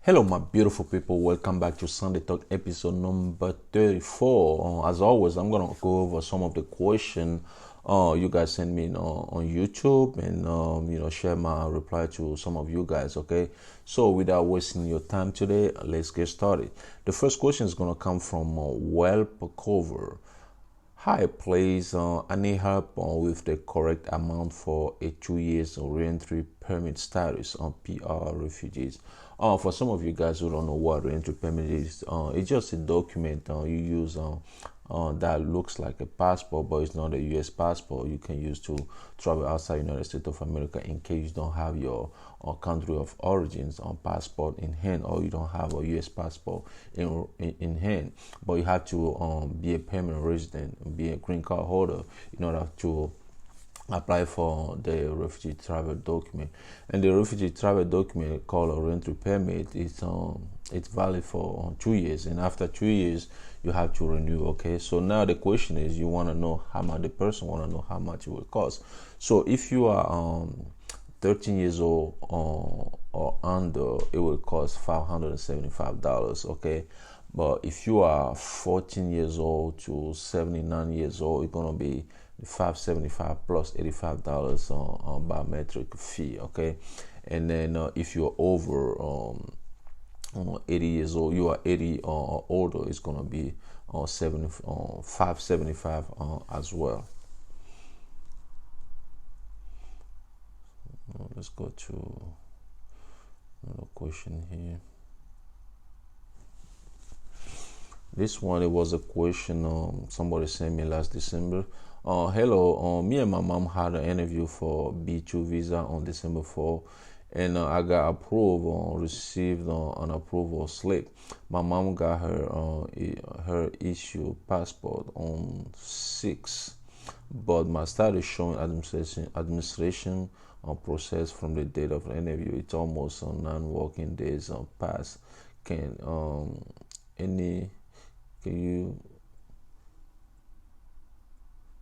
Hello, my beautiful people. Welcome back to Sunday Talk episode number 34. As always, I'm going to go over some of the questions you guys sent me on YouTube and, share my reply to some of you guys. Okay. So, without wasting your time today, let's get started. The first question is going to come from Welp Cover. Hi, please. I need help with the correct amount for a 2 years re-entry permit status on PR refugees. For some of you guys who don't know what re-entry permit is, it's just a document you use that looks like a passport, but it's not a U.S. passport. You can use to travel outside United States of America in case you don't have your country of origins on passport in hand, or you don't have a U.S. passport in hand. But you have to be a permanent resident, be a green card holder in order to apply for the refugee travel document. And the refugee travel document called a re-entry permit is it's valid for 2 years, and after 2 years you have to renew. Okay, so now the question is, you want to know how much, the person want to know how much it will cost. So if you are 13 years old or under, it will cost $575. Okay, but if you are 14 years old to 79 years old, it's gonna be $575 plus $85 on biometric fee. Okay, and then if you're over 80 years old, you are 80 or older, it's gonna be 575 as well. Let's go to another question here. This one, it was a question somebody sent me last December. Hello, me and my mom had an interview for B2 visa on December 4, and I got approved received an approval slip. My mom got her issue passport on 6, but my status showing administration process from the date of the interview. It's almost 9 working days past. Can any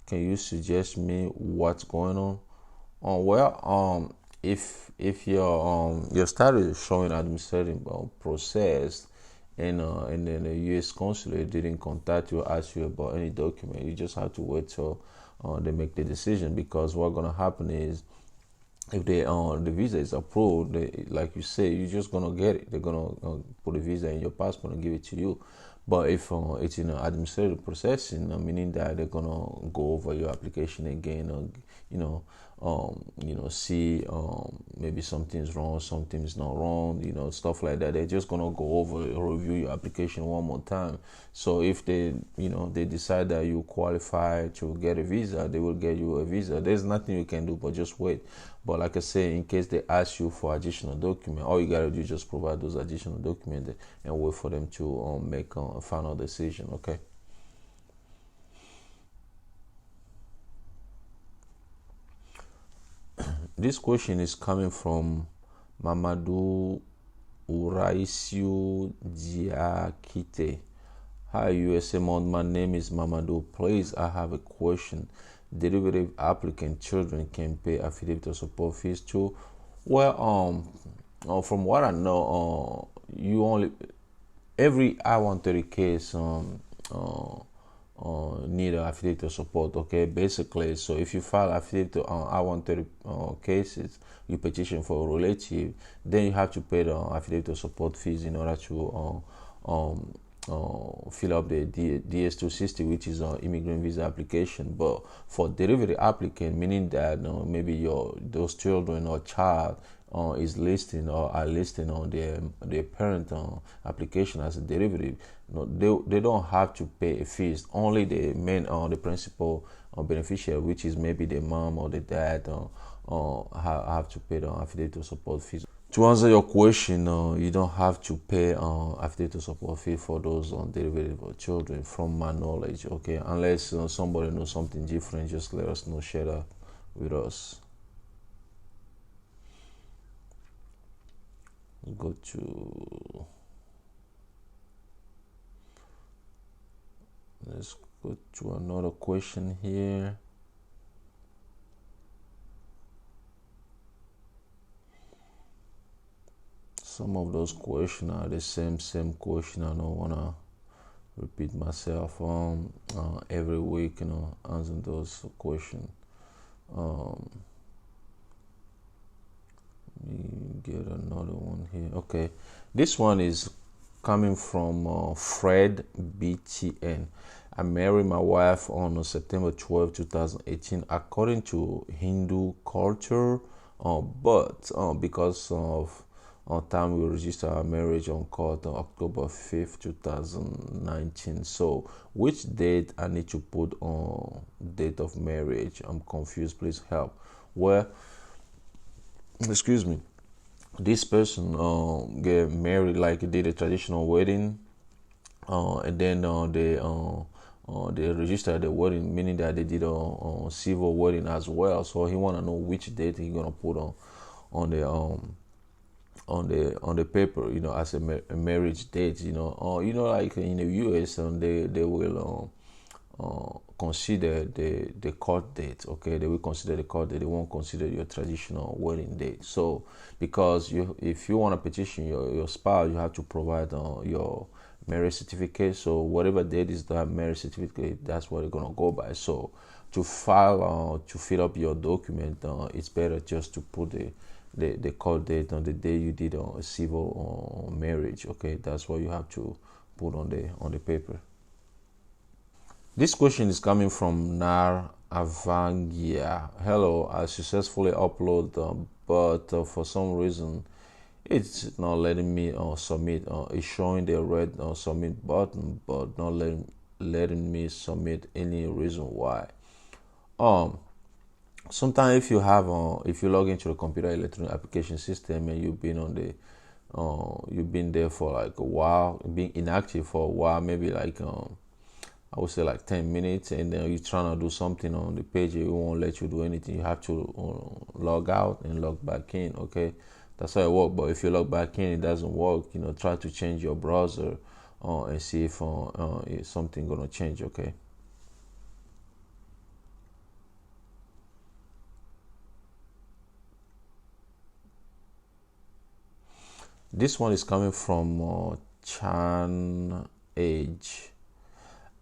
can you suggest me what's going on? If your status is showing administrative process, and then the U.S. consulate didn't contact you or ask you about any document, you just have to wait till they make the decision, because what's gonna happen is, if the visa is approved, like you say, you're just gonna get it. They're gonna put a visa in your passport and give it to you. But if it's in administrative processing, meaning that they're gonna go over your application again, or see maybe something's wrong, something's not wrong, stuff like that. They're just gonna go over, review your application one more time. So if they decide that you qualify to get a visa, they will get you a visa. There's nothing you can do but just wait. But like I say, in case they ask you for additional document, all you gotta do is just provide those additional documents and wait for them to make a final decision. Okay. This question is coming from Mamadou Uraisiu Diakite. Hi, USA Mount. My name is Mamadou. Please, I have a question. Derivative applicant children can pay affidavit of support fees too? Well, from what I know, you only every I-130 case need an affidavit of support. Okay, basically, so if you file affidavit on I-130 cases, you petition for a relative, then you have to pay the affidavit of support fees in order to fill up the DS-260, which is an immigrant visa application. But for derivative applicant, meaning that maybe those children or child is listing or are listing on their parent application as a derivative, they don't have to pay a fees. Only the main the principal beneficiary, which is maybe the mom or the dad, have to pay the affidavit of support fees. To answer your question, you don't have to pay affidavit support fee for those derivative children, from my knowledge. Okay, unless somebody knows something different, just let us know. Share that with us. Go to. Let's go to another question here. some of those questions are the same question. I don't wanna repeat myself every week, answering those questions. Um, Let me get another one here. Okay, this one is coming from Fred BTN. I married my wife on September 12, 2018, according to Hindu culture, but because of time we registered our marriage on court on October 5th, 2019. So, which date I need to put on date of marriage? I'm confused. Please help. Well, excuse me, this person get married, like did a traditional wedding, and then they registered the wedding, meaning that they did a civil wedding as well. So he want to know which date he gonna put on the on the paper, as a marriage date. Like in the U.S., they will consider the court date. Okay, they will consider the court date. They won't consider your traditional wedding date. So because if you want to petition your spouse, you have to provide your marriage certificate. So whatever date is that marriage certificate, that's what they're gonna go by. So to file to fill up your document, it's better just to put the court date on the day you did a civil marriage. Okay, that's what you have to put on the paper. This question is coming from Nar Avangia. Hello, I successfully upload, but for some reason it's not letting me submit. It's showing the red submit button, but not letting me submit. Any reason why? Um, Sometimes if you log into the computer electronic application system and you've been there for like a while, being inactive for a while, maybe like I would say like 10 minutes, and then you're trying to do something on the page, it won't let you do anything. You have to log out and log back in. Okay, that's how it works. But if you log back in, it doesn't work. Try to change your browser and see if something gonna change. Okay. This one is coming from Chan Age.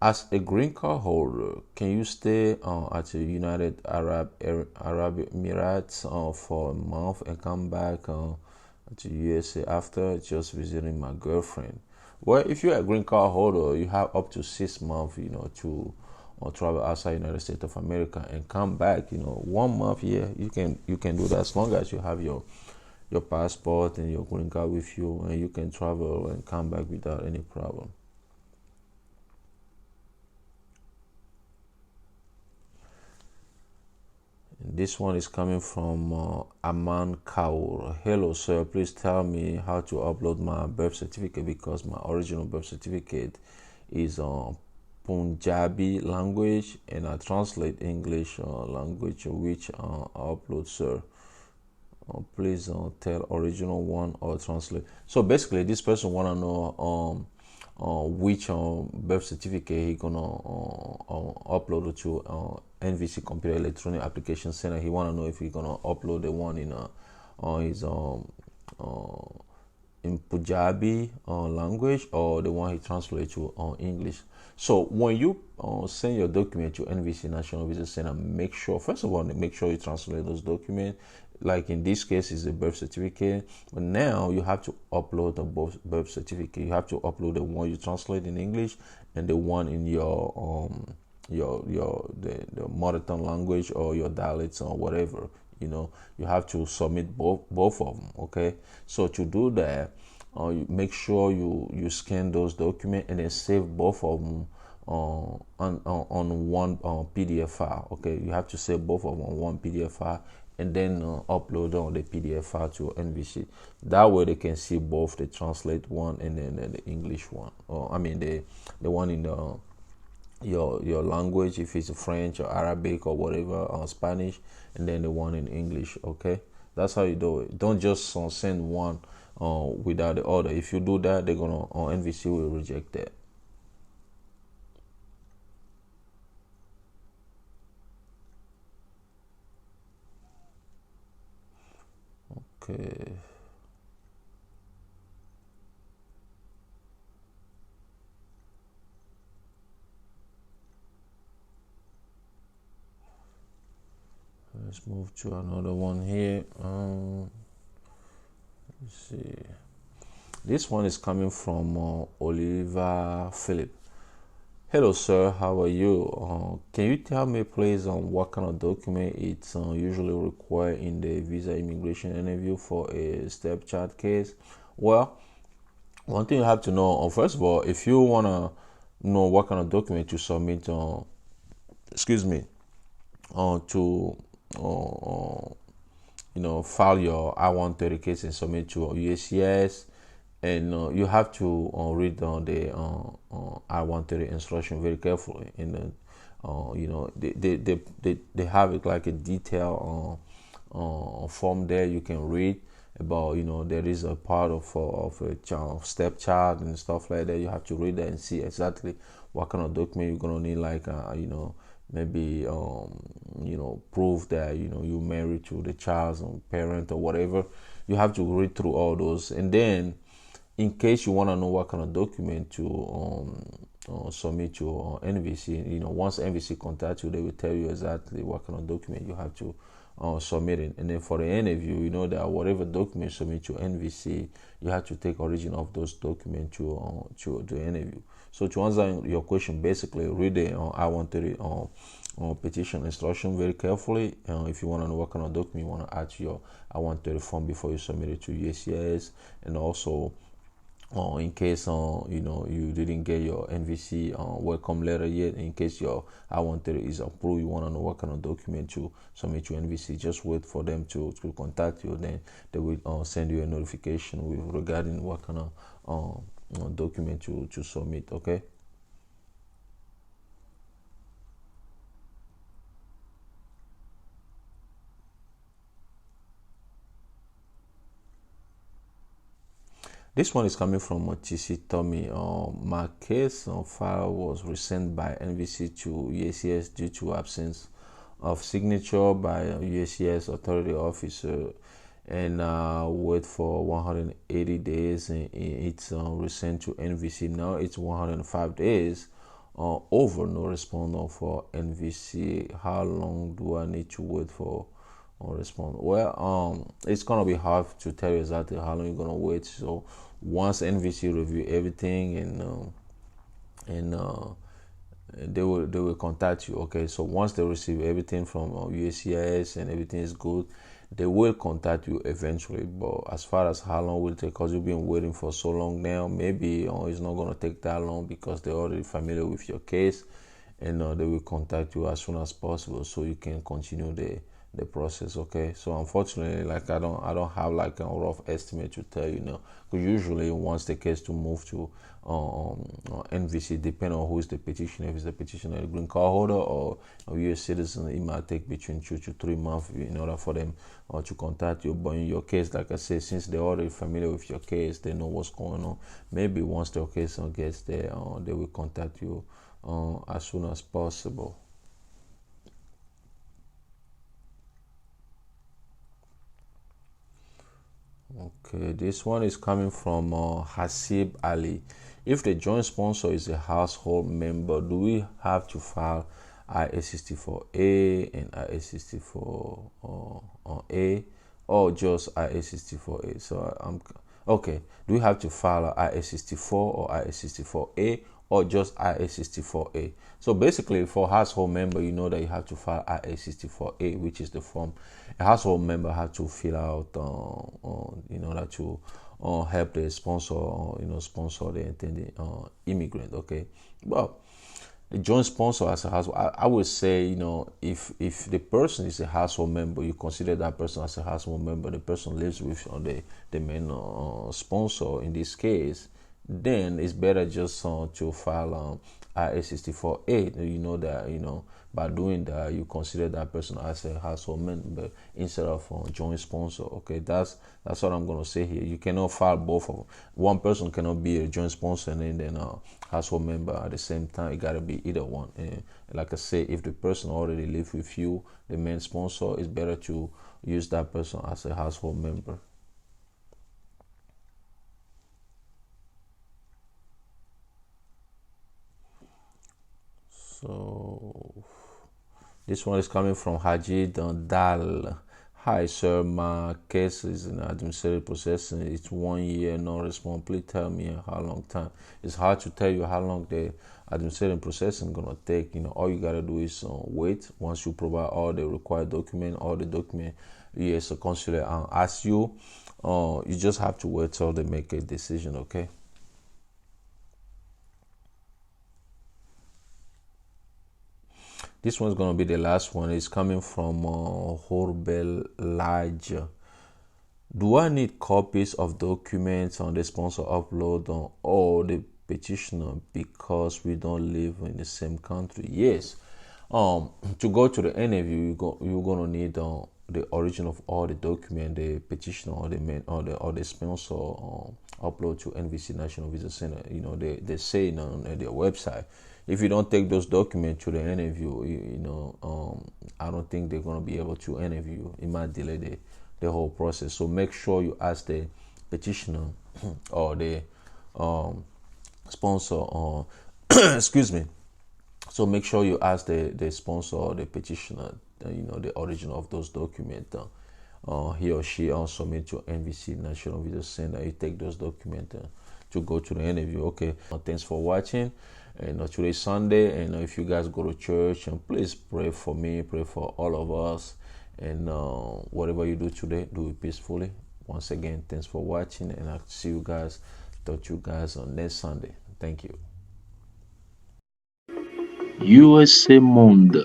As a green card holder, can you stay at the United Arab Emirates for a month and come back to USA after just visiting my girlfriend? Well, if you're a green card holder, you have up to 6 months, to travel outside United States of America and come back. 1 month, yeah, you can do that as long as you have your passport and your green card with you, and you can travel and come back without any problem. This one is coming from Aman Kaur. Hello, sir. Please tell me how to upload my birth certificate because my original birth certificate is Punjabi language and I translate English language, which I upload, sir. Please tell original one or translate. So basically, this person wanna know which birth certificate he gonna upload to NVC Computer Electronic Application Center. He wanna know if he gonna upload the one in on his uh, in Punjabi language or the one he translates to English. So when you send your document to NVC National Visa Center, make sure first of all make sure you translate those documents. Like in this case, is a birth certificate, but now you have to upload the both birth certificate. You have to upload the one you translate in English and the one in the mother tongue language or your dialects or whatever. You have to submit both of them. Okay, so to do that, you make sure you scan those documents and then save both of them on one PDF file. Okay, you have to save both of them on one PDF file and then upload on the PDF file to NVC. That way they can see both the translate one and then the English one. Or I mean the one in the your language, if it's French or Arabic or whatever, or Spanish, and then the one in English. Okay, that's how you do it. Don't just send one without the other. If you do that, they're gonna NVC will reject that. Okay. Let's move to another one here. Let's see. This one is coming from Oliver Philip. Hello, sir. How are you? Can you tell me, please, what kind of document it's usually required in the visa immigration interview for a stepchild case? Well, one thing you have to know, first of all, if you wanna know what kind of document to submit, excuse me, to file your I-130 case and submit to USCIS, and you have to read the I-130 instruction very carefully. And they have it like a detailed form there you can read about. There is a part of a child, stepchild and stuff like that. You have to read that and see exactly what kind of document you're gonna need, like maybe prove that you married to the child's parent or whatever. You have to read through all those, and then in case you want to know what kind of document to submit to NVC, once NVC contacts you, they will tell you exactly what kind of document you have to submit it. And then for the interview, that whatever document you submit to NVC, you have to take origin of those documents to the interview. So to answer your question, basically read the I-130 petition instruction very carefully. If you want to know what kind of document you want to add to your I-130 form before you submit it to USCIS, and also in case you didn't get your NVC welcome letter yet, in case your I-130 is approved, you want to know what kind of document to submit to NVC, just wait for them to contact you. Then they will send you a notification regarding what kind of document to submit. Okay. This one is coming from TC Tommy. My case file was resent by NVC to USCIS due to absence of signature by a USCIS authority officer, and wait for 180 days, and it's resent to NVC. Now it's 105 days. Over no response for NVC. How long do I need to wait for response? Well, it's gonna be hard to tell you exactly how long you're gonna wait. So once NVC review everything, and they will contact you. Okay, so once they receive everything from USCIS and everything is good, they will contact you eventually. But as far as how long will it take, because you've been waiting for so long now, maybe it's not going to take that long because they're already familiar with your case, and they will contact you as soon as possible so you can continue the process. Okay, so unfortunately, like I don't have like a rough estimate to tell you now, because usually once the case to move to NVC, depending on who is the petitioner, if it's the petitioner a green card holder or a US citizen, it might take between 2 to 3 months in order for them to contact you. But in your case, like I said, since they're already familiar with your case, they know what's going on. Maybe once their case gets there, they will contact you as soon as possible. Okay, this one is coming from Hasib Ali. If the joint sponsor is a household member, do we have to file IA-64A and IA-64A, or just IA-64A? So I'm okay. Do we have to file IA-64 or IA-64A, or just IA-64A? So basically, for household member, you know that you have to file IA-64A, which is the form a household member has to fill out in order to help the sponsor, sponsor the intended immigrant. Okay, well, the joint sponsor as a household, I would say, if the person is a household member, you consider that person as a household member. The person lives with the main sponsor in this case. Then it's better just to file IA-64A. You know that by doing that you consider that person as a household member instead of joint sponsor. Okay, that's what I'm gonna say here. You cannot file both of them. One person cannot be a joint sponsor and then a household member at the same time. It gotta be either one. And like I say, if the person already lives with you, the main sponsor, it's better to use that person as a household member. So This one is coming from Haji Dal. Hi, sir. My case is in administrative processing. It's 1 year, no response. Please tell me how long time. It's hard to tell you how long the administrative processing gonna take. All you gotta do is wait. Once you provide all the required document, all the document, yes, a consulate ask you. You just have to wait till they make a decision. Okay. This one's gonna be the last one. It's coming from Horbel Lodge. Do I need copies of documents on the sponsor upload on all the petitioner because we don't live in the same country? Yes. To go to the interview, you're gonna need the origin of all the document the petitioner or the man or the sponsor upload to NVC National Visa Center. They say on their website. If you don't take those documents to the interview, I don't think they're gonna be able to interview you. It might delay the whole process. So make sure you ask the petitioner or the sponsor or excuse me. So make sure you ask the sponsor or the petitioner, the origin of those documents. He or she also submit to NVC National Video Center. You take those documents to go to the interview. Okay. Thanks for watching. And today's Sunday. And if you guys go to church, and please pray for me, pray for all of us. And whatever you do today, do it peacefully. Once again, thanks for watching, and I'll see you guys. Talk to you guys on next Sunday. Thank you. USA Monde.